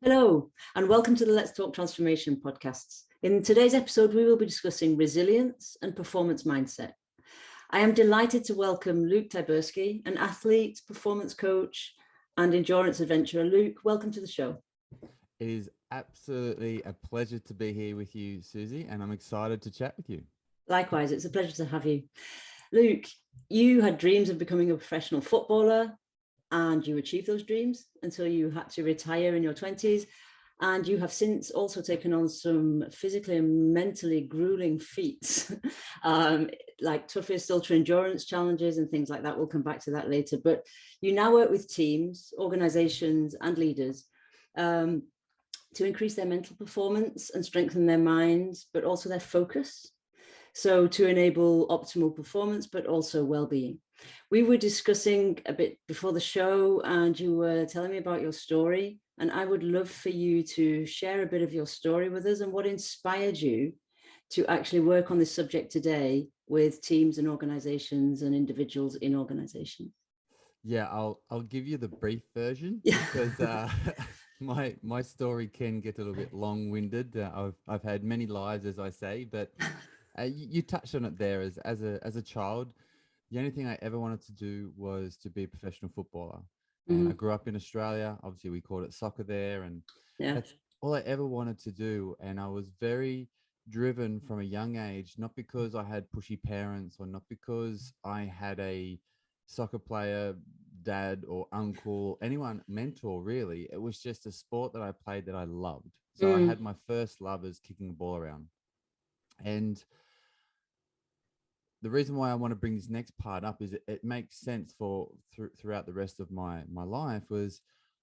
Hello, and welcome to the Let's Talk Transformation podcasts. In today's episode, we will be discussing resilience and performance mindset. I am delighted to welcome Luke Tyburski, an athlete, performance coach, and endurance adventurer. Luke, welcome to the show. It is absolutely a pleasure to be here with you, Susie, and I'm excited to chat with you. Likewise, it's a pleasure to have you. Luke, you had dreams of becoming a professional footballer, and you achieved those dreams until you had to retire in your 20s. And you have since also taken on some physically and mentally grueling feats, like toughest ultra endurance challenges and things like that. We'll come back to that later. But you now work with teams, organizations, and leaders to increase their mental performance and strengthen their minds, but also their focus. So to enable optimal performance, but also well-being. We were discussing a bit before the show, and you were telling me about your story. And I would love for you to share a bit of your story with us and what inspired you to actually work on this subject today with teams and organizations and individuals in organizations. Yeah, I'll give you the brief version because my story can get a little bit long-winded. I've had many lives, as I say, but you touched on it there. As a child, the only thing I ever wanted to do was to be a professional footballer. And I grew up in Australia. Obviously, we called it soccer there, and that's all I ever wanted to do. And I was very driven from a young age, not because I had pushy parents or not because I had a soccer player, dad or uncle, anyone, mentor, really. It was just a sport that I played that I loved. So I had my first love as kicking the ball around. And the reason why I want to bring this next part up is it makes sense throughout the rest of my life. Was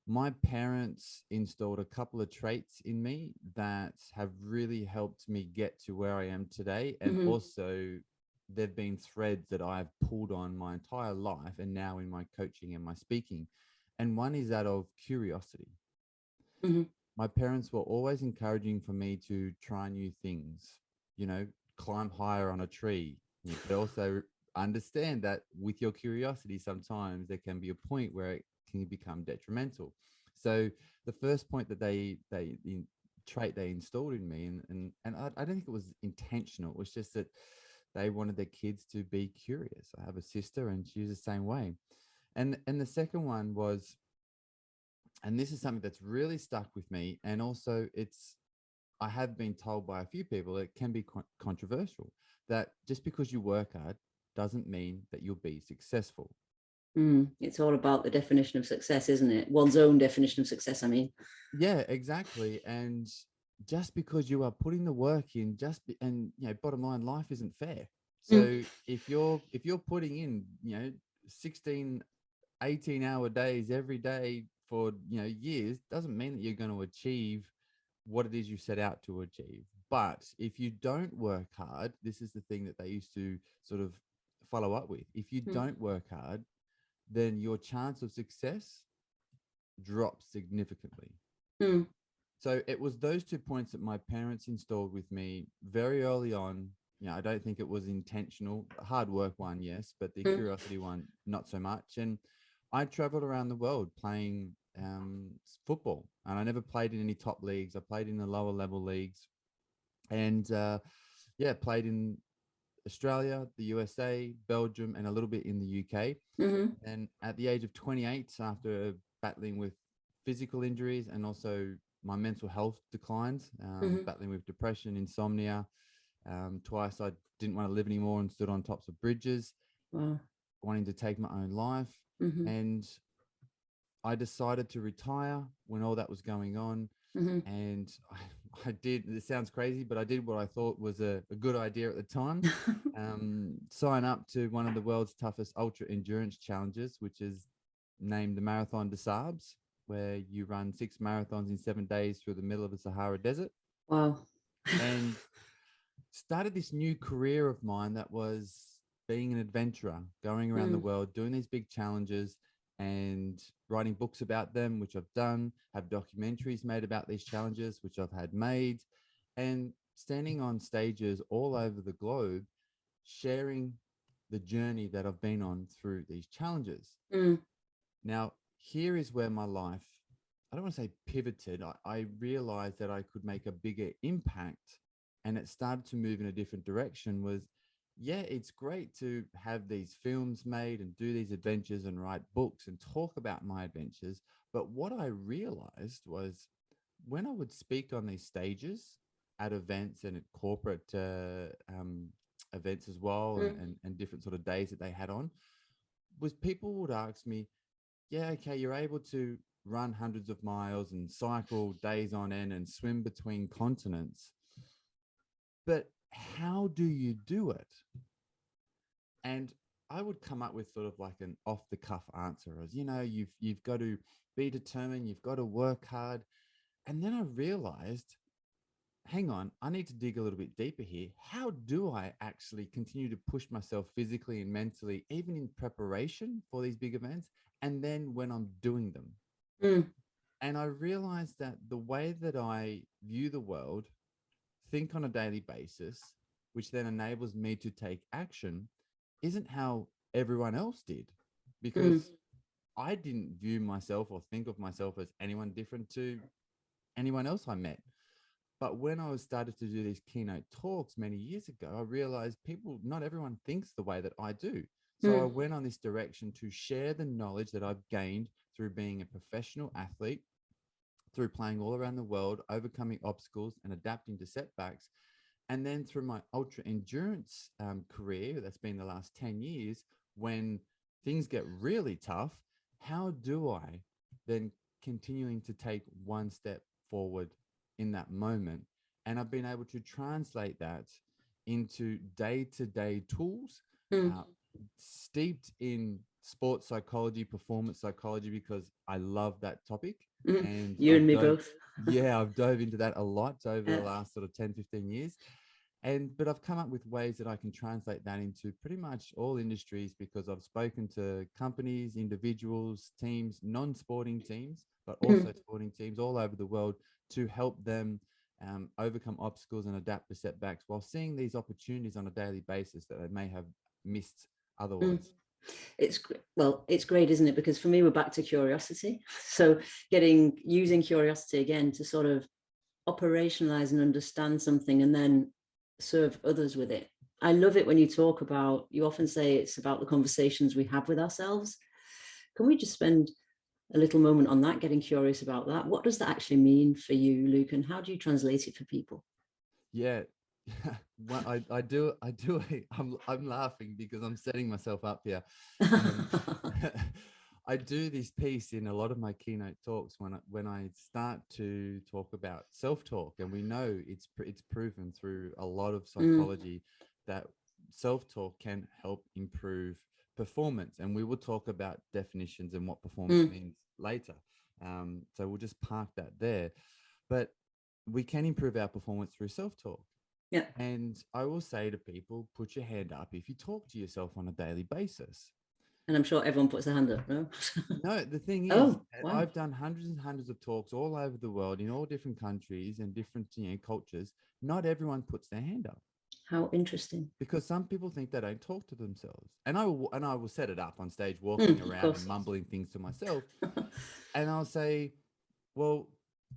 my parents installed a couple of traits in me that have really helped me get to where I am today. And also there've been threads that I've pulled on my entire life and now in my coaching and my speaking. And one is that of curiosity. My parents were always encouraging for me to try new things, climb higher on a tree. But also understand that with your curiosity, sometimes there can be a point where it can become detrimental. So the first point that trait they installed in me, and I don't think it was intentional. It was just that they wanted their kids to be curious. I have a sister, and she's the same way. And the second one was, and this is something that's really stuck with me, and also I have been told by a few people it can be controversial, that just because you work hard doesn't mean that you'll be successful. It's all about the definition of success, isn't it? One's own definition of success, I mean. Yeah, exactly. And just because you are putting the work in, bottom line, life isn't fair. So if you're putting in, 16, 18-hour days every day for, years, doesn't mean that you're going to achieve what it is you set out to achieve. But if you don't work hard, this is the thing that they used to sort of follow up with. If you don't work hard, then your chance of success drops significantly. So it was those 2 points that my parents installed with me very early on. I don't think it was intentional. Hard work one, yes, but the curiosity one, not so much. And I traveled around the world playing football, and I never played in any top leagues. I played in the lower level leagues, and played in Australia, the USA, Belgium, and a little bit in the UK. And at the age of 28, after battling with physical injuries and also my mental health declined, battling with depression, insomnia, twice I didn't want to live anymore and stood on tops of bridges, wanting to take my own life. And I decided to retire when all that was going on. And I did, it sounds crazy, but I did what I thought was a good idea at the time. Sign up to one of the world's toughest ultra endurance challenges, which is named the Marathon des Sables, where you run 6 marathons in 7 days through the middle of the Sahara Desert. Wow. And started this new career of mine that was being an adventurer, going around the world, doing these big challenges and writing books about them, which I've done, have documentaries made about these challenges, which I've had made, and standing on stages all over the globe, sharing the journey that I've been on through these challenges. Now, here is where my life I don't want to say pivoted. I realized that I could make a bigger impact, and it started to move in a different direction. Was, yeah, it's great to have these films made and do these adventures and write books and talk about my adventures. But what I realized was when I would speak on these stages at events and at corporate events as well, and different sort of days that they had on, was people would ask me, yeah, okay, you're able to run hundreds of miles and cycle days on end and swim between continents, but how do you do it? And I would come up with sort of like an off the cuff answer as, you've got to be determined, you've got to work hard. And then I realized, hang on, I need to dig a little bit deeper here. How do I actually continue to push myself physically and mentally, even in preparation for these big events, and then when I'm doing them? And I realized that the way that I view the world, think on a daily basis, which then enables me to take action, isn't how everyone else did, because I didn't view myself or think of myself as anyone different to anyone else I met. But when I was started to do these keynote talks many years ago, I realized not everyone thinks the way that I do. So I went on this direction to share the knowledge that I've gained through being a professional athlete, through playing all around the world, overcoming obstacles and adapting to setbacks. And then through my ultra endurance career, that's been the last 10 years, when things get really tough, how do I then continuing to take one step forward in that moment? And I've been able to translate that into day-to-day tools, steeped in sports psychology, performance psychology, because I love that topic. And you and me both. I've dove into that a lot over the last sort of 10, 15 years. But I've come up with ways that I can translate that into pretty much all industries, because I've spoken to companies, individuals, teams, non-sporting teams, but also sporting teams all over the world, to help them overcome obstacles and adapt to setbacks, while seeing these opportunities on a daily basis that they may have missed otherwise. It's great, isn't it? Because for me, we're back to curiosity. So using curiosity again to sort of operationalize and understand something, and then serve others with it. I love it when you talk about, you often say it's about the conversations we have with ourselves. Can we just spend a little moment on that, getting curious about that? What does that actually mean for you, Luke, and how do you translate it for people? Yeah. Well, I'm laughing because I'm setting myself up here. I do this piece in a lot of my keynote talks when I start to talk about self-talk, and we know it's proven through a lot of psychology that self-talk can help improve performance, and we will talk about definitions and what performance means later. So we'll just park that there, but we can improve our performance through self-talk. Yeah. And I will say to people, put your hand up if you talk to yourself on a daily basis. And I'm sure everyone puts their hand up, no? No, the thing is, wow. I've done hundreds and hundreds of talks all over the world in all different countries and different cultures. Not everyone puts their hand up. How interesting. Because some people think they don't talk to themselves. And I will set it up on stage, walking around and mumbling things to myself. And I'll say, well,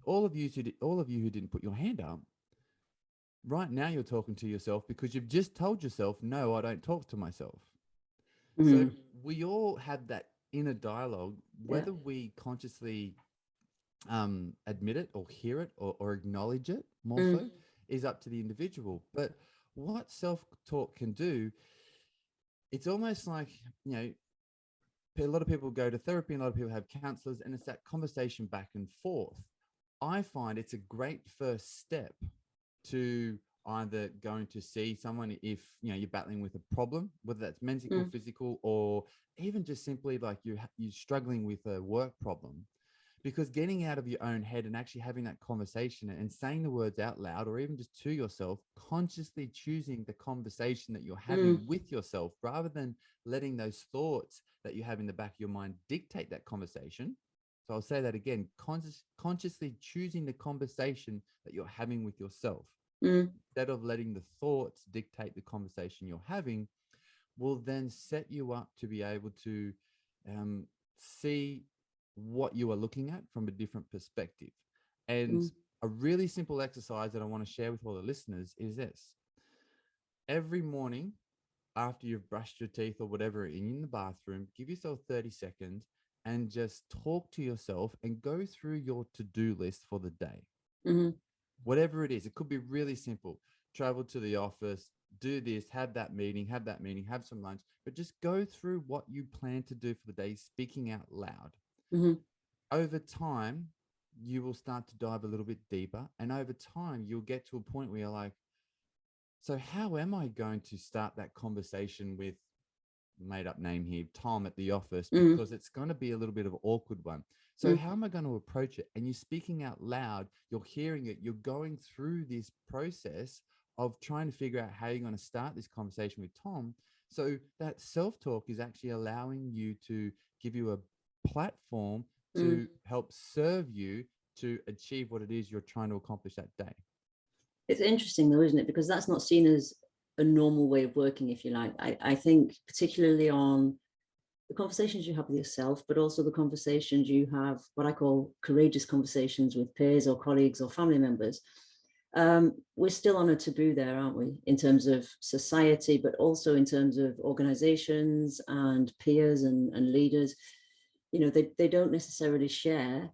all of you who didn't put your hand up, right now you're talking to yourself because you've just told yourself, no, I don't talk to myself. So we all have that inner dialogue, whether we consciously admit it or hear it or acknowledge it more so is up to the individual. But what self-talk can do, it's almost like, a lot of people go to therapy and a lot of people have counselors, and it's that conversation back and forth. I find it's a great first step to either going to see someone if you're battling with a problem, whether that's mental, physical, or even just simply like you're struggling with a work problem. Because getting out of your own head and actually having that conversation and saying the words out loud, or even just to yourself, consciously choosing the conversation that you're having with yourself, rather than letting those thoughts that you have in the back of your mind dictate that conversation. So I'll say that again, consciously choosing the conversation that you're having with yourself, instead of letting the thoughts dictate the conversation you're having, will then set you up to be able to see what you are looking at from a different perspective. And Mm, a really simple exercise that I want to share with all the listeners is this. Every morning after you've brushed your teeth or whatever in the bathroom, give yourself 30 seconds and just talk to yourself and go through your to-do list for the day. mm, Whatever it is, it could be really simple. Travel to the office, do this, have that meeting, have some lunch, but just go through what you plan to do for the day, speaking out loud. mm, Over time, you will start to dive a little bit deeper. And over time, you'll get to a point where you're like, so how am I going to start that conversation with made up name here, Tom at the office, mm, because it's going to be a little bit of an awkward one. So mm. how am I going to approach it? And you're speaking out loud, you're hearing it, you're going through this process of trying to figure out how you're going to start this conversation with Tom. So that self-talk is actually allowing you to give you a platform Mm. to help serve you to achieve what it is you're trying to accomplish that day. It's interesting though, isn't it? Because that's not seen as a normal way of working, if you like. I think particularly on the conversations you have with yourself, but also the conversations you have, what I call courageous conversations with peers or colleagues or family members. We're still on a taboo there, aren't we, in terms of society, but also in terms of organizations and peers and leaders. You know, they don't necessarily share.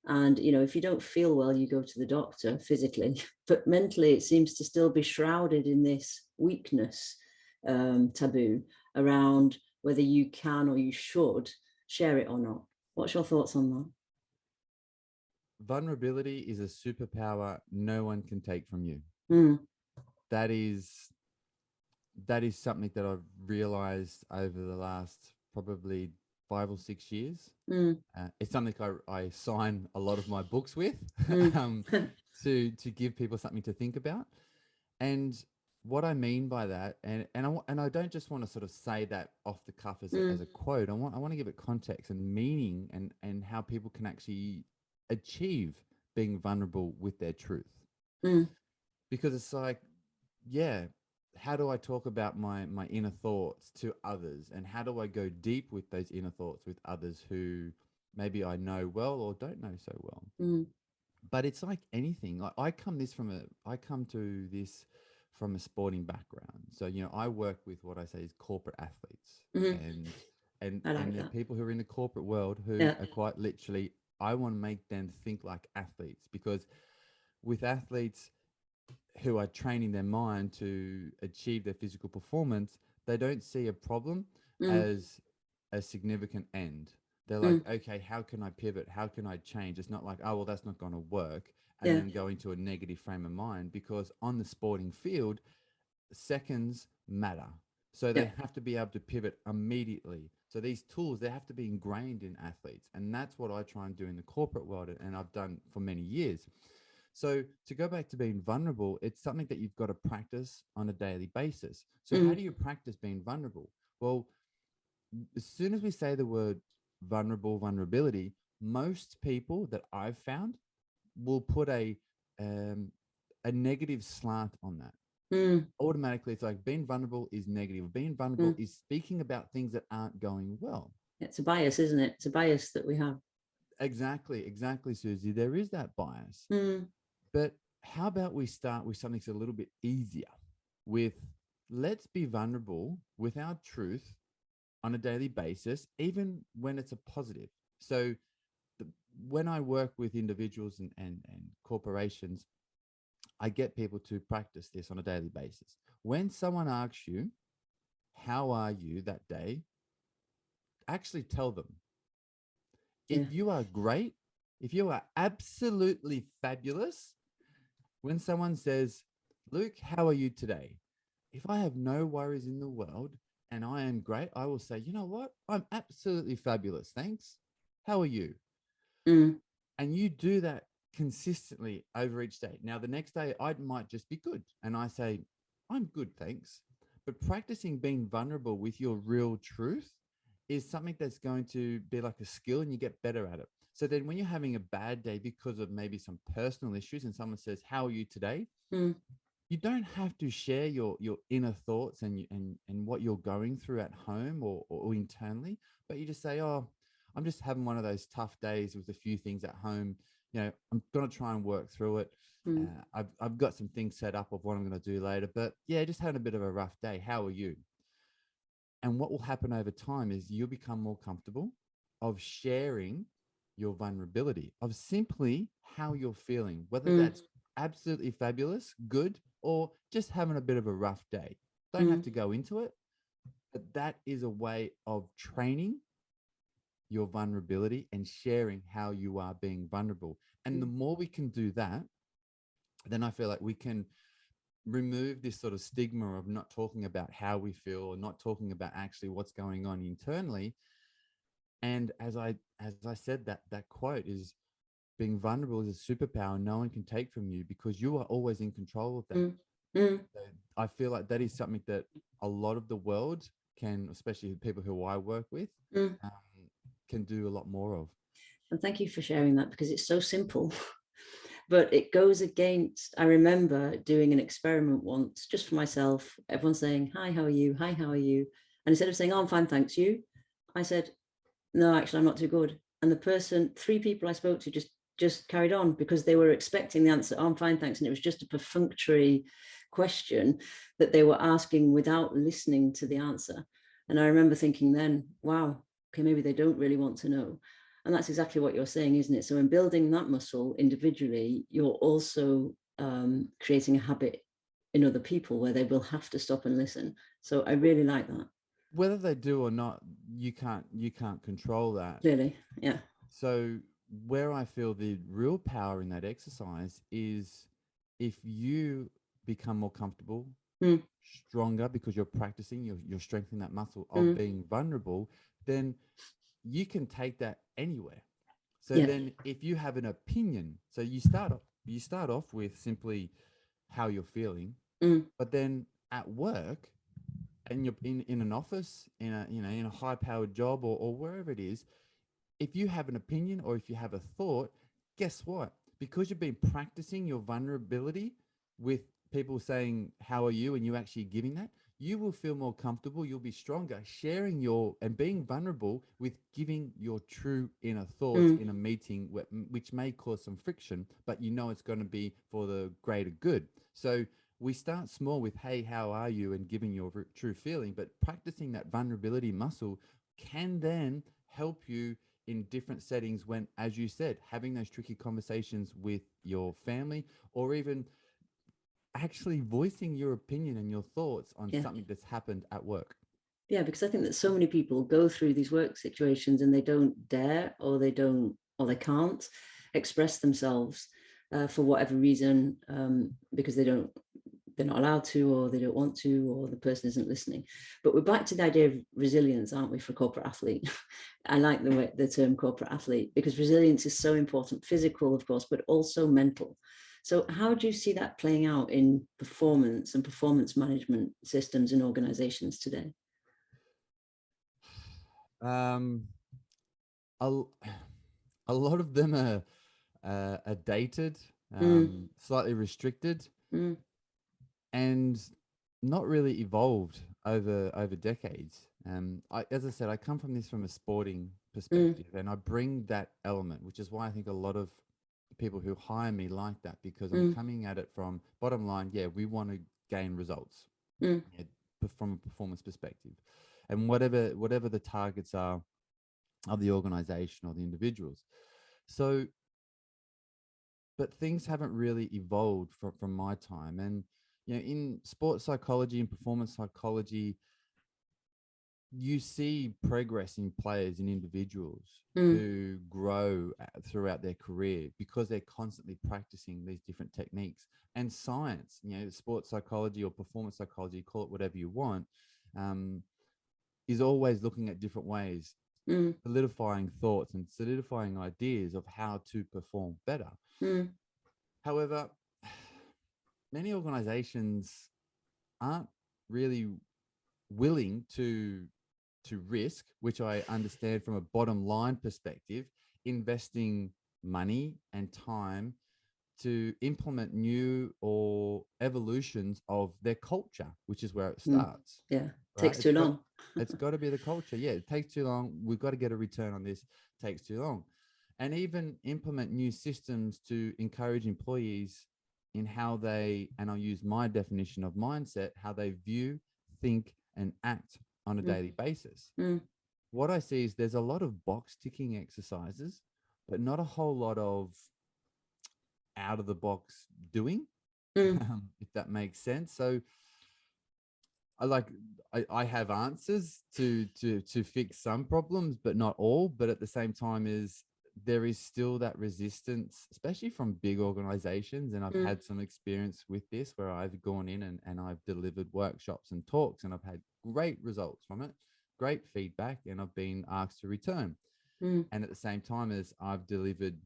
And, you know, if you don't feel well, you go to the doctor physically, but mentally it seems to still be shrouded in this weakness taboo around whether you can or you should share it or not. What's your thoughts on that? Vulnerability is a superpower no one can take from you. Mm, That is that is something that I've realized over the last probably 5 or 6 years. mm, It's something I sign a lot of my books with mm, um, to give people something to think about. And what I mean by that, and I don't just want to sort of say that off the cuff as mm, a quote. I want to give it context and meaning and how people can actually achieve being vulnerable with their truth. mm, Because it's like, yeah, how do I talk about my inner thoughts to others, and how do I go deep with those inner thoughts with others who maybe I know well or don't know so well? mm, But it's like anything. I come to this from a sporting background. So, I work with what I say is corporate athletes, mm. and and I like and the that. people who are in the corporate world who Yeah. are quite literally, I want to make them think like athletes, because with athletes who are training their mind to achieve their physical performance, they don't see a problem Mm, as a significant end. They're like, mm, okay, how can I pivot? How can I change? It's not like, oh, well, that's not going to work. And yeah. then go into a negative frame of mind, because on the sporting field, seconds matter. So Yeah. they have to be able to pivot immediately. So these tools, they have to be ingrained in athletes. And that's what I try and do in the corporate world, and I've done for many years. So to go back to being vulnerable, it's something that you've got to practice on a daily basis. So how Mm, do you practice being vulnerable? Well, as soon as we say the word vulnerability, most people that I've found will put um, a negative slant on that. mm, Automatically, it's like being vulnerable is negative. Being vulnerable mm. is speaking about things that aren't going well. It's a bias, isn't it? It's a bias that we have. Exactly, Susie. There is that bias. Mm, But how about we start with something that's a little bit easier, with let's be vulnerable with our truth on a daily basis, even when it's a positive. So the, when I work with individuals and corporations, I get people to practice this on a daily basis. When someone asks you, how are you that day? Actually tell them. If yeah. you are great, if you are absolutely fabulous, when someone says, Luke, how are you today? If I have no worries in the world and I am great, I will say, you know what? I'm absolutely fabulous. Thanks. How are you? Mm, And you do that consistently over each day. Now, the next day, I might just be good. And I say, I'm good. Thanks. But practicing being vulnerable with your real truth is something that's going to be like a skill, and you get better at it. So then when you're having a bad day because of maybe some personal issues and someone says, how are you today? mm, You don't have to share your inner thoughts and what you're going through at home or internally, but you just say, oh, I'm just having one of those tough days with a few things at home. I'm going to try and work through it. I've got some things set up of what I'm going to do later, but yeah, just having a bit of a rough day. How are you? And what will happen over time is you'll become more comfortable of sharing your vulnerability, of simply how you're feeling, whether that's absolutely fabulous, good, or just having a bit of a rough day. Don't have to go into it, but that is a way of training your vulnerability and sharing how you are being vulnerable. And the more we can do that, then I feel like we can remove this sort of stigma of not talking about how we feel or not talking about actually what's going on internally. And as I said, that quote is, being vulnerable is a superpower no one can take from you because you are always in control of that. So I feel like that is something that a lot of the world can, especially people who I work with, can do a lot more of. And thank you for sharing that, because it's so simple. But it goes against, I remember doing an experiment once just for myself, everyone saying, hi, how are you? Hi, how are you? And instead of saying, oh, I'm fine, thanks, you, I said, no, actually, I'm not too good. And the person, 3 people I spoke to just carried on because they were expecting the answer, oh, I'm fine, thanks. And it was just a perfunctory question that they were asking without listening to the answer. And I remember thinking then, wow, okay, maybe they don't really want to know. And that's exactly what you're saying, isn't it? So in building that muscle individually, you're also creating a habit in other people where they will have to stop and listen. So I really like that. Whether they do or not, you can't control that. Clearly, yeah. So where I feel the real power in that exercise is if you become more comfortable, stronger, because you're practicing, you're strengthening that muscle of being vulnerable, then you can take that anywhere. So then if you have an opinion, so you start off with simply how you're feeling, but then at work, and you're in an office, in a high powered job, or wherever it is, if you have an opinion or if you have a thought, guess what? Because you've been practicing your vulnerability with people saying, how are you? And you actually giving that, you will feel more comfortable. You'll be stronger sharing and being vulnerable with giving your true inner thoughts in a meeting, which may cause some friction, but it's going to be for the greater good. So we start small with, hey, how are you? And giving your true feeling, but practicing that vulnerability muscle can then help you in different settings when, as you said, having those tricky conversations with your family, or even actually voicing your opinion and your thoughts on something that's happened at work. Yeah, because I think that so many people go through these work situations and they don't dare, or they can't express themselves for whatever reason, because they're not allowed to, or they don't want to, or the person isn't listening. But we're back to the idea of resilience, aren't we, for corporate athlete? I like the term corporate athlete, because resilience is so important, physical, of course, but also mental. So how do you see that playing out in performance and performance management systems in organizations today? A, a lot of them are dated, slightly restricted, and not really evolved over decades. As I said, I come from a sporting perspective, and I bring that element, which is why I think a lot of people who hire me like that, because I'm coming at it from bottom line. Yeah, we want to gain results from a performance perspective, and whatever the targets are of the organization or the individuals. So, but things haven't really evolved from my time. And in sports psychology and performance psychology, you see progress in players and individuals who grow throughout their career because they're constantly practicing these different techniques. And science, sports psychology or performance psychology, call it whatever you want, is always looking at different ways, solidifying thoughts and solidifying ideas of how to perform better. However, many organizations aren't really willing to risk, which I understand from a bottom line perspective, investing money and time to implement new or evolutions of their culture, which is where it starts. Yeah, right? takes too long. It's got to be the culture. Yeah, it takes too long. We've got to get a return on this. takes too long. And even implement new systems to encourage employees in how they, and I'll use my definition of mindset, how they view, think, and act on a daily basis. What I see is there's a lot of box ticking exercises, but not a whole lot of out of the box doing, if that makes sense. So I have answers to fix some problems, but not all. But at the same time, there is still that resistance, especially from big organizations. And I've had some experience with this where I've gone in and I've delivered workshops and talks, and I've had great results from it, great feedback, and I've been asked to return. And at the same time, as I've delivered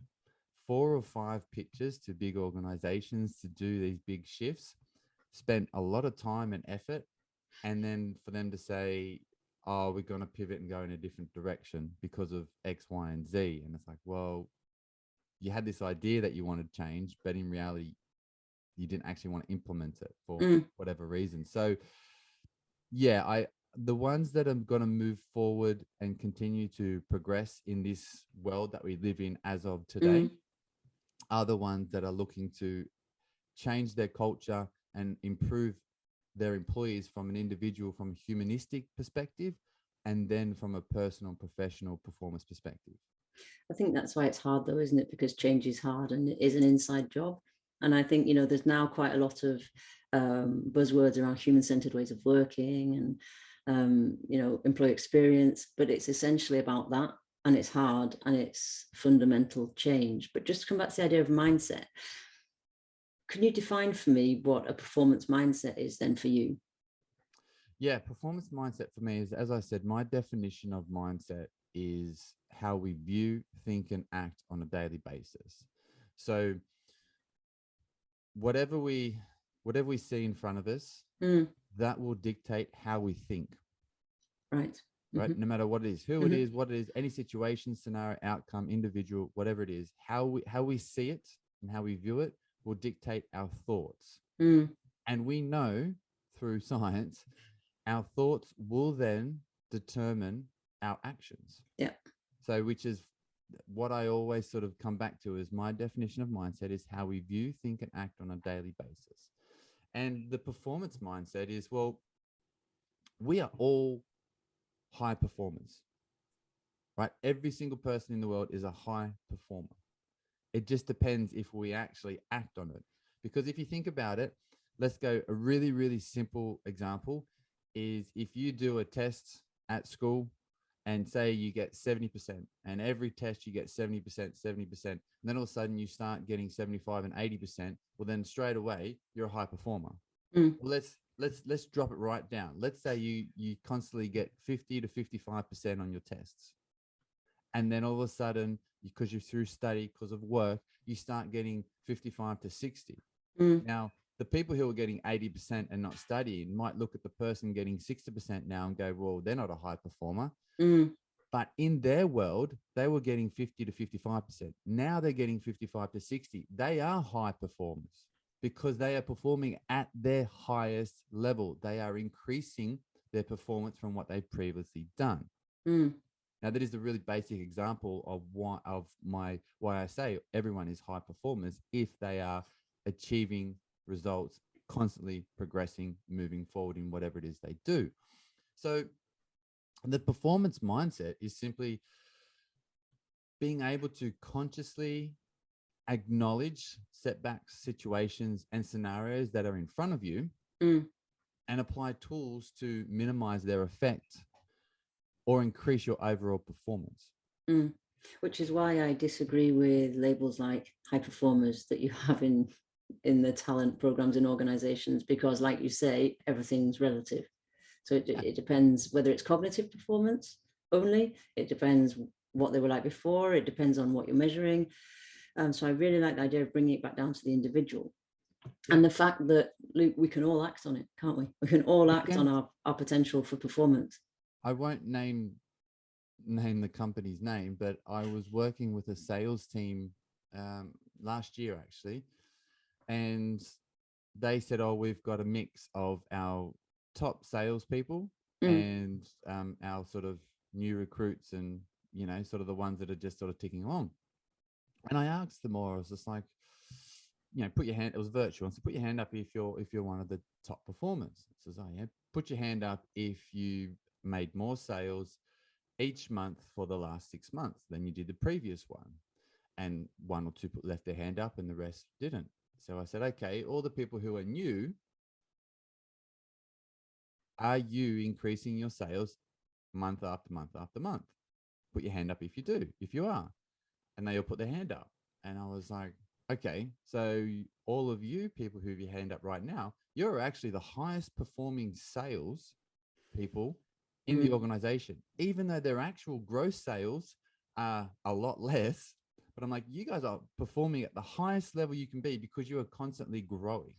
4 or 5 pitches to big organizations to do these big shifts, spent a lot of time and effort, and then for them to say, oh, we're going to pivot and go in a different direction because of X, Y, and Z. And it's like, well, you had this idea that you wanted to change, but in reality, you didn't actually want to implement it for whatever reason. So yeah, the ones that are going to move forward and continue to progress in this world that we live in as of today are the ones that are looking to change their culture and improve their employees from an individual, from a humanistic perspective, and then from a personal, professional performance perspective. I think that's why it's hard though, isn't it? Because change is hard and it is an inside job. And I think, there's now quite a lot of buzzwords around human-centered ways of working and, employee experience, but it's essentially about that. And it's hard and it's fundamental change. But just to come back to the idea of mindset, can you define for me what a performance mindset is then for you? Yeah, performance mindset for me is, as I said, my definition of mindset is how we view, think, and act on a daily basis. So whatever we see in front of us, that will dictate how we think. Right. Right. No matter what it is, who it is, what it is, any situation, scenario, outcome, individual, whatever it is, how we see it and how we view it will dictate our thoughts. And we know through science, our thoughts will then determine our actions. Yeah. So, which is what I always sort of come back to, is my definition of mindset is how we view, think, and act on a daily basis. And the performance mindset is, well, we are all high performers, right? Every single person in the world is a high performer. It just depends if we actually act on it. Because if you think about it, let's go a really, really simple example is if you do a test at school and say you get 70%, and every test you get 70%, 70%, and then all of a sudden you start getting 75 and 80%, well, then straight away you're a high performer. Well, let's drop it right down. Let's say you constantly get 50 to 55% on your tests. And then all of a sudden, because you're through study, because of work, you start getting 55 to 60. Now, the people who are getting 80% and not studying might look at the person getting 60% now and go, well, they're not a high performer. But in their world, they were getting 50 to 55%. Now they're getting 55 to 60. They are high performers because they are performing at their highest level. They are increasing their performance from what they've previously done. Now, that is a really basic example of why I say everyone is high performers if they are achieving results, constantly progressing, moving forward in whatever it is they do. So the performance mindset is simply being able to consciously acknowledge setbacks, situations, and scenarios that are in front of you and apply tools to minimize their effect or increase your overall performance. Which is why I disagree with labels like high performers that you have in the talent programs in organizations, because like you say, everything's relative. So it depends whether it's cognitive performance only, it depends what they were like before, it depends on what you're measuring. So I really like the idea of bringing it back down to the individual. And the fact that, Luke, we can all act on it, can't we? We can all act on our potential for performance. I won't name the company's name, but I was working with a sales team last year, actually. And they said, oh, we've got a mix of our top salespeople and our sort of new recruits and you know, sort of the ones that are just sort of ticking along. And I asked them all, I was just like, you know, put your hand, it was virtual. So put your hand up if you're one of the top performers. It says, oh yeah, put your hand up if you made more sales each month for the last 6 months than you did the previous one. And one or two left their hand up and the rest didn't. So I said, okay, all the people who are new, are you increasing your sales month after month after month? Put your hand up if you do, if you are. And they all put their hand up. And I was like, okay, so all of you people who have your hand up right now, you're actually the highest performing sales people in the organization, even though their actual gross sales are a lot less. But I'm like, you guys are performing at the highest level you can be because you are constantly growing.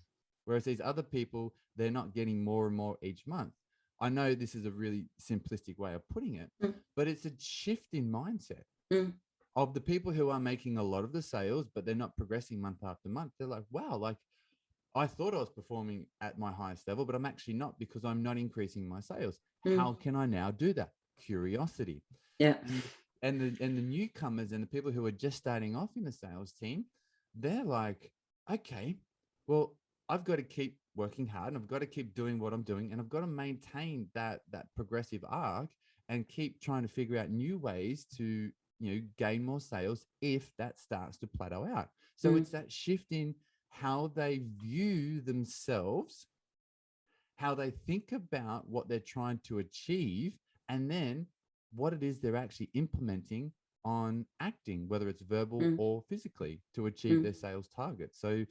Whereas these other people, they're not getting more and more each month. I know this is a really simplistic way of putting it, but it's a shift in mindset of the people who are making a lot of the sales, but they're not progressing month after month. They're like, wow, like I thought I was performing at my highest level, but I'm actually not because I'm not increasing my sales. How can I now do that? Curiosity. Yeah. And the newcomers and the people who are just starting off in the sales team, they're like, okay, well, I've got to keep working hard and I've got to keep doing what I'm doing and I've got to maintain that progressive arc and keep trying to figure out new ways to, you know, gain more sales if that starts to plateau out. So it's that shift in how they view themselves, how they think about what they're trying to achieve, and then what it is they're actually implementing on acting, whether it's verbal or physically, to achieve their sales target. So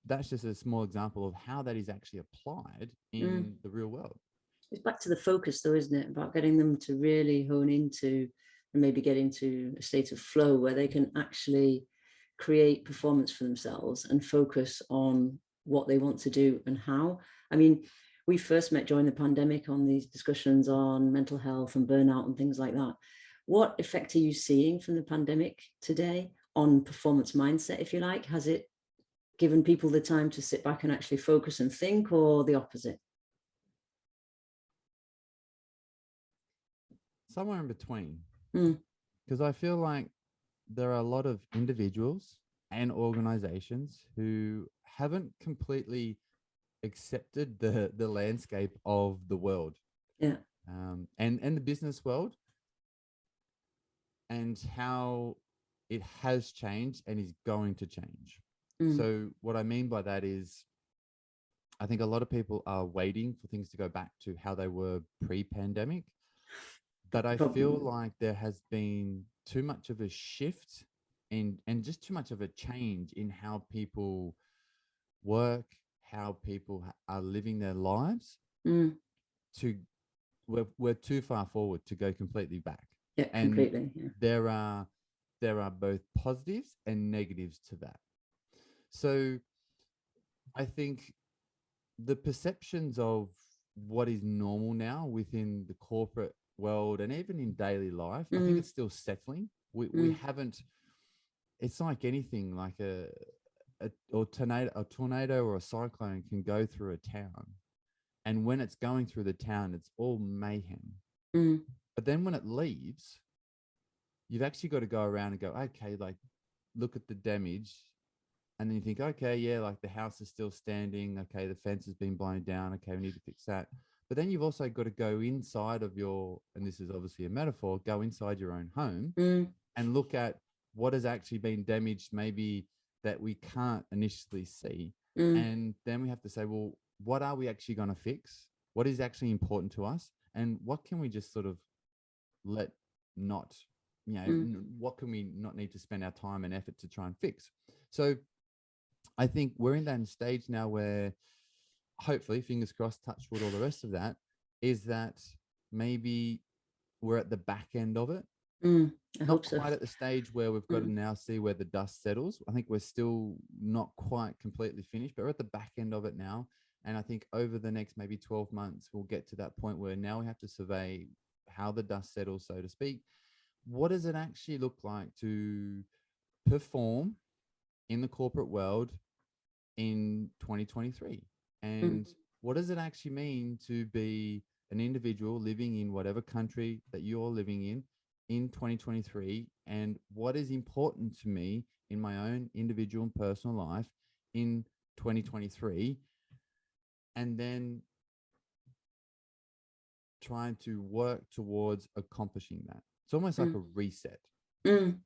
that's just a small example of how that is actually applied in the real world. It's back to the focus though, isn't it? About getting them to really hone into and maybe get into a state of flow where they can actually create performance for themselves and focus on what they want to do and how. I mean, we first met during the pandemic on these discussions on mental health and burnout and things like that. What effect are you seeing from the pandemic today on performance mindset, if you like? Has it given people the time to sit back and actually focus and think, or the opposite? Somewhere in between. Because I feel like there are a lot of individuals and organizations who haven't completely accepted the landscape of the world, and the business world, and how it has changed and is going to change. So what I mean by that is, I think a lot of people are waiting for things to go back to how they were pre-pandemic, but I feel like there has been too much of a shift and just too much of a change in how people work, how people are living their lives. We're too far forward to go completely back. Yeah, and completely. there are both positives and negatives to that. So I think the perceptions of what is normal now within the corporate world and even in daily life, I think it's still settling. We haven't, it's like anything, like a tornado or a cyclone can go through a town. And when it's going through the town, it's all mayhem. But then when it leaves, you've actually got to go around and go, okay, like look at the damage. And then you think, okay, yeah, like the house is still standing. Okay, the fence has been blown down. Okay, we need to fix that. But then you've also got to go inside of your, and this is obviously a metaphor, go inside your own home and look at what has actually been damaged, maybe that we can't initially see. And then we have to say, well, what are we actually going to fix? What is actually important to us? And what can we just sort of let not, you know, what can we not need to spend our time and effort to try and fix? So I think we're in that stage now where hopefully, fingers crossed, touch wood, all the rest of that, is that maybe we're at the back end of it. I hope Not so. quite at the stage where we've got to now see where the dust settles. I think we're still not quite completely finished, but we're at the back end of it now. And I think over the next maybe 12 months, we'll get to that point where now we have to survey how the dust settles, so to speak. What does it actually look like to perform in the corporate world in 2023? And what does it actually mean to be an individual living in whatever country that you're living in in 2023 and what is important to me in my own individual and personal life in 2023, and then trying to work towards accomplishing that. It's almost like a reset. And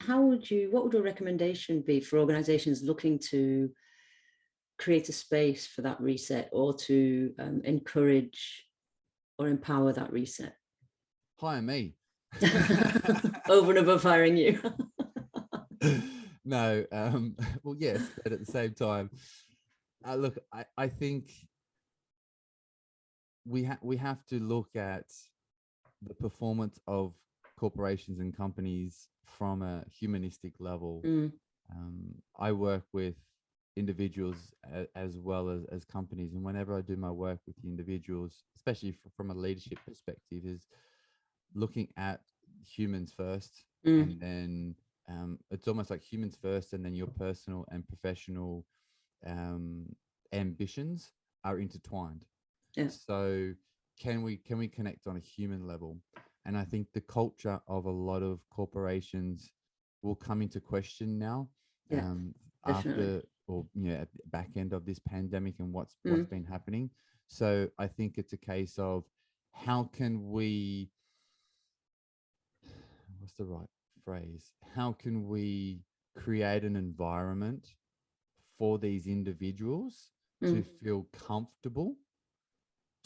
what would your recommendation be for organizations looking to create a space for that reset, or to encourage or empower that reset? Hire me. Over and above hiring you. No, well, yes, but at the same time, look, I think we have to look at the performance of corporations and companies from a humanistic level. I work with individuals as well as companies, and whenever I do my work with the individuals, especially from a leadership perspective, is looking at humans first, and then it's almost like humans first, and then your personal and professional ambitions are intertwined. Yeah. So can we connect on a human level? And I think the culture of a lot of corporations will come into question now, after, or at the back end of this pandemic and what's been happening. So I think it's a case of how can we, what's the right phrase? How can we create an environment for these individuals to feel comfortable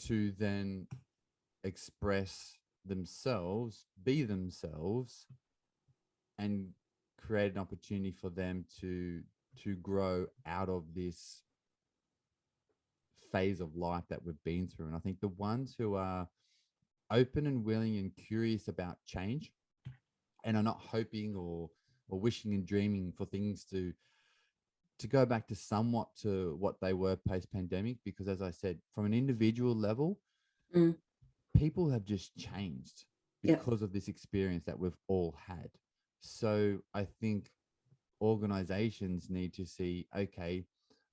to then express themselves, be themselves, and create an opportunity for them to grow out of this phase of life that we've been through. And I think the ones who are open and willing and curious about change, and are not hoping or wishing and dreaming for things to go back to somewhat to what they were post-pandemic, because as I said, from an individual level, people have just changed because of this experience that we've all had. So I think organizations need to see, okay,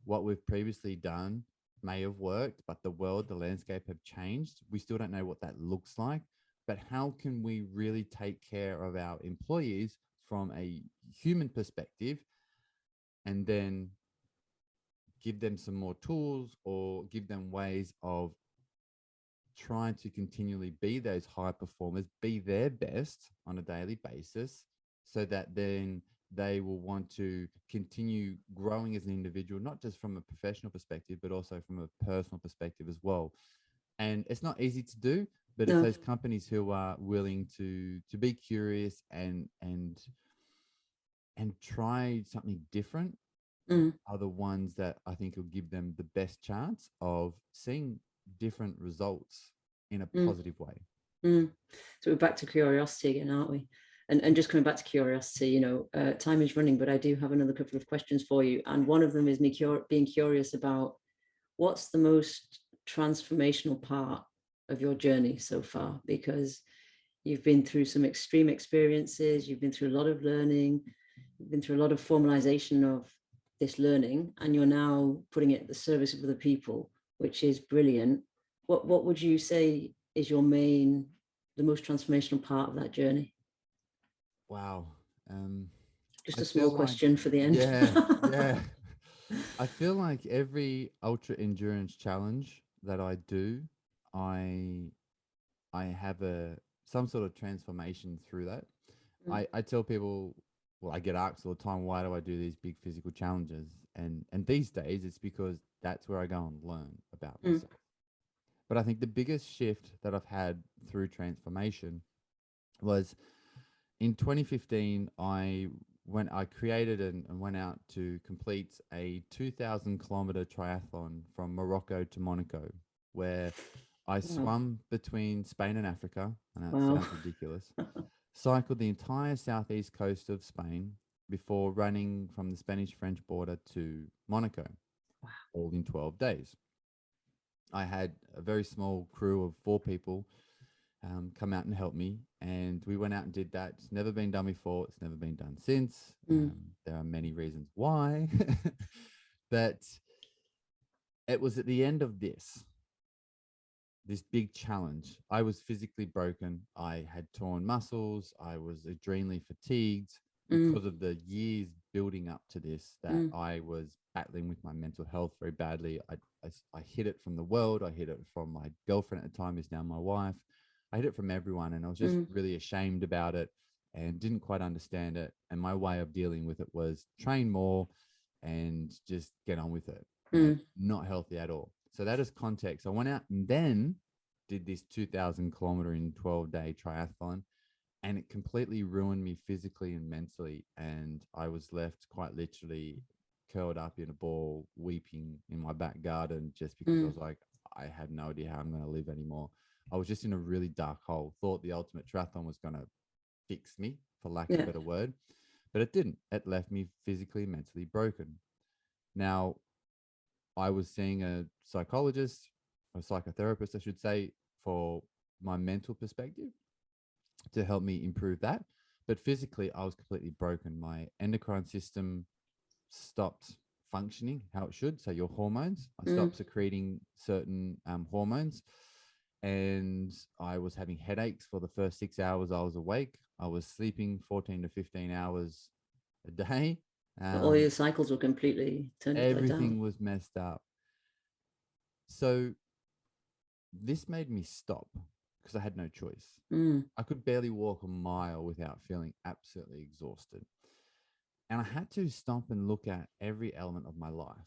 what we've previously done may have worked, but the world, the landscape have changed. We still don't know what that looks like, but how can we really take care of our employees from a human perspective, and then give them some more tools or give them ways of trying to continually be those high performers, be their best on a daily basis, so that then they will want to continue growing as an individual, not just from a professional perspective, but also from a personal perspective as well. And it's not easy to do, but it's those companies who are willing to be curious and try something different are the ones that I think will give them the best chance of seeing different results in a positive way. So we're back to curiosity again, aren't we? And just coming back to curiosity, time is running, but I do have another couple of questions for you. And one of them is me being curious about what's the most transformational part of your journey so far, because you've been through some extreme experiences, you've been through a lot of learning, you've been through a lot of formalization of this learning, and you're now putting it at the service of other people, which is brilliant. What would you say is the most transformational part of that journey? Wow. Just a small question for the end. Yeah. I feel like every ultra endurance challenge that I do, I have some sort of transformation through that. I tell people, well, I get asked all the time, why do I do these big physical challenges? And these days it's because that's where I go and learn about myself. But I think the biggest shift that I've had through transformation was in 2015, I created and went out to complete a 2,000-kilometer triathlon from Morocco to Monaco, where I swam between Spain and Africa, and that sounds ridiculous, cycled the entire southeast coast of Spain before running from the Spanish-French border to Monaco, all in 12 days. I had a very small crew of 4 people come out and help me, and we went out and did that. It's never been done before. It's never been done since. There are many reasons why, but it was at the end of this this big challenge. I was physically broken. I had torn muscles. I was adrenally fatigued because of the years building up to this, that I was battling with my mental health very badly. I hid it from the world. I hid it from my girlfriend at the time, who's now my wife. I hid it from everyone, and I was just really ashamed about it and didn't quite understand it. And my way of dealing with it was train more and just get on with it. Not healthy at all. So that is context. I went out and then did this 2,000 kilometer in 12-day triathlon, and it completely ruined me physically and mentally. And I was left quite literally curled up in a ball, weeping in my back garden, just because I was like, I have no idea how I'm going to live anymore. I was just in a really dark hole. Thought the ultimate triathlon was going to fix me, for lack of a better word, but it didn't. It left me physically, mentally broken. Now, I was seeing a psychologist, a psychotherapist, I should say, for my mental perspective to help me improve that. But physically, I was completely broken. My endocrine system stopped functioning how it should. So your hormones, I stopped secreting certain hormones, and I was having headaches for the first 6 hours I was awake. I was sleeping 14 to 15 hours a day. All your cycles were completely turned upside Everything down. was messed up. So this made me stop because I had no choice. I could barely walk a mile without feeling absolutely exhausted. And I had to stop and look at every element of my life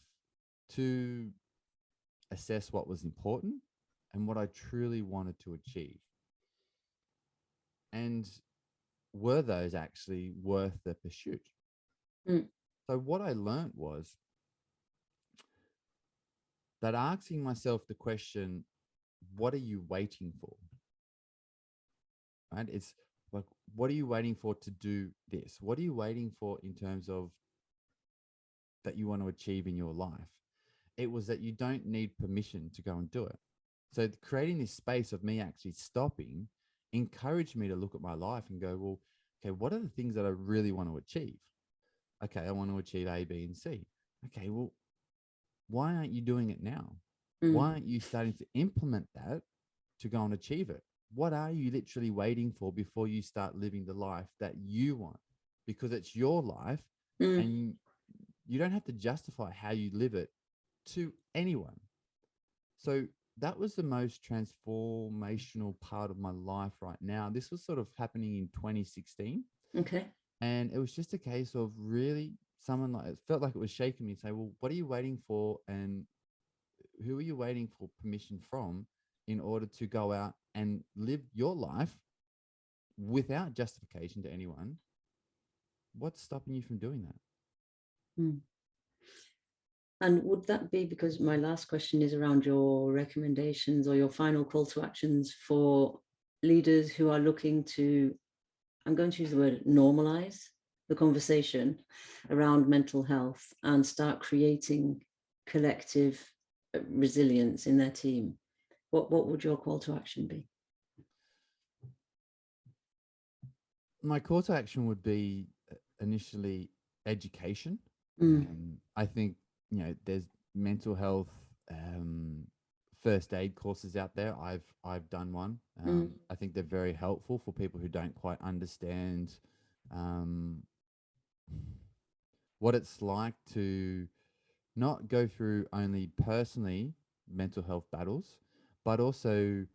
to assess what was important and what I truly wanted to achieve. And were those actually worth the pursuit? So what I learned was that asking myself the question, what are you waiting for? Right? It's like, what are you waiting for to do this? What are you waiting for in terms of that you want to achieve in your life? It was that you don't need permission to go and do it. So creating this space of me actually stopping encouraged me to look at my life and go, well, okay, what are the things that I really want to achieve? Okay, I want to achieve A, B, and C. Okay, well, why aren't you doing it now? Why aren't you starting to implement that to go and achieve it? What are you literally waiting for before you start living the life that you want? Because it's your life, and you don't have to justify how you live it to anyone. So that was the most transformational part of my life right now. This was sort of happening in 2016. Okay. And it was just a case of really someone like, it felt like it was shaking me, say, well, what are you waiting for? And who are you waiting for permission from in order to go out and live your life without justification to anyone? What's stopping you from doing that? And would that be, because my last question is around your recommendations or your final call to actions for leaders who are looking to, I'm going to use the word normalize the conversation around mental health and start creating collective resilience in their team? What would your call to action be? My call to action would be initially education. I think, there's mental health first aid courses out there. I've done one. I think they're very helpful for people who don't quite understand what it's like to not go through only personally mental health battles, but also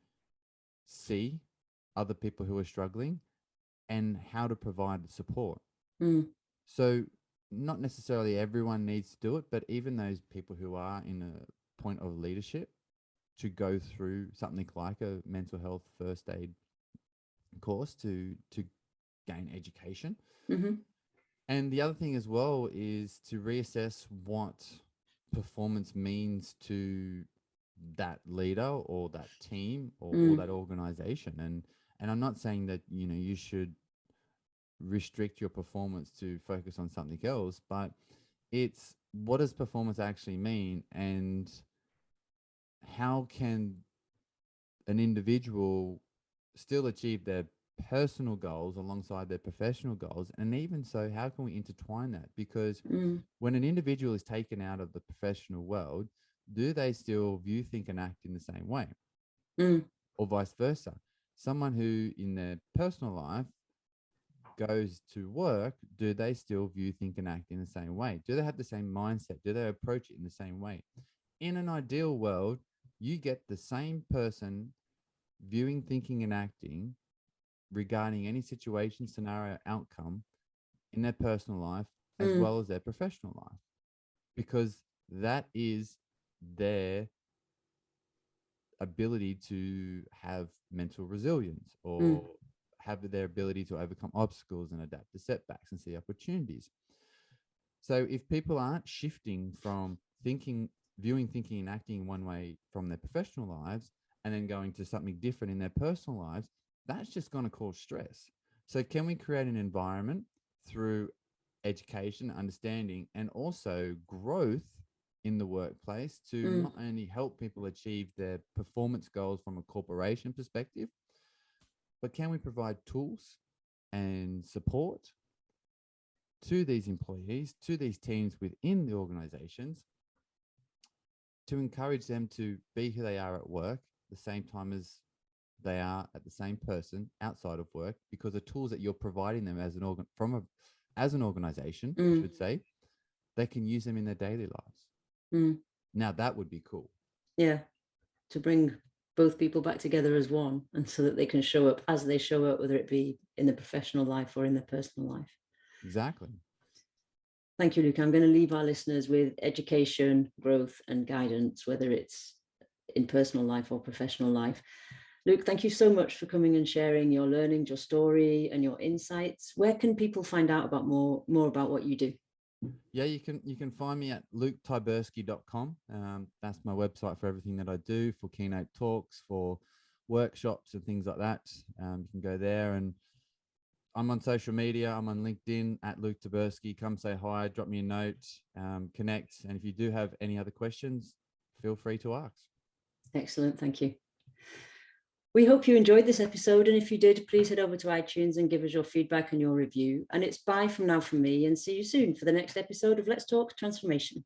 see other people who are struggling and how to provide support. So not necessarily everyone needs to do it, but even those people who are in a point of leadership to go through something like a mental health first aid course to gain education. And the other thing as well is to reassess what performance means to that leader or that team or that organization. And I'm not saying that, you should restrict your performance to focus on something else, but it's, what does performance actually mean, and how can an individual still achieve their personal goals alongside their professional goals? And even so, how can we intertwine that? Because when an individual is taken out of the professional world, do they still view, think, and act in the same way? or vice versa. Someone who in their personal life goes to work, do they still view, think, and act in the same way? Do they have the same mindset? Do they approach it in the same way? In an ideal world, you get the same person viewing, thinking, and acting regarding any situation, scenario, outcome in their personal life as well as their professional life, because that is their ability to have mental resilience or have their ability to overcome obstacles and adapt to setbacks and see opportunities. So if people aren't shifting from viewing, thinking, and acting one way from their professional lives and then going to something different in their personal lives, that's just going to cause stress. So can we create an environment through education, understanding, and also growth in the workplace to not only help people achieve their performance goals from a corporation perspective, but can we provide tools and support to these employees, to these teams within the organizations, to encourage them to be who they are at work, the same time as they are at the same person outside of work, because the tools that you're providing them as an organization, I should say, they can use them in their daily lives. Now that would be cool. Yeah, to bring both people back together as one, and so that they can show up as they show up, whether it be in the professional life or in their personal life. Exactly. Thank you, Luke. I'm going to leave our listeners with education, growth, and guidance, whether it's in personal life or professional life. Luke, thank you so much for coming and sharing your learnings, your story, and your insights. Where can people find out about more about what you do? Yeah, you can find me at luketyburski.com. That's my website for everything that I do, for keynote talks, for workshops and things like that. You can go there, and I'm on social media. I'm on LinkedIn at Luke Tyburski. Come say hi, drop me a note, connect. And if you do have any other questions, feel free to ask. Excellent. Thank you. We hope you enjoyed this episode. And if you did, please head over to iTunes and give us your feedback and your review. And it's bye from now from me, and see you soon for the next episode of Let's Talk Transformation.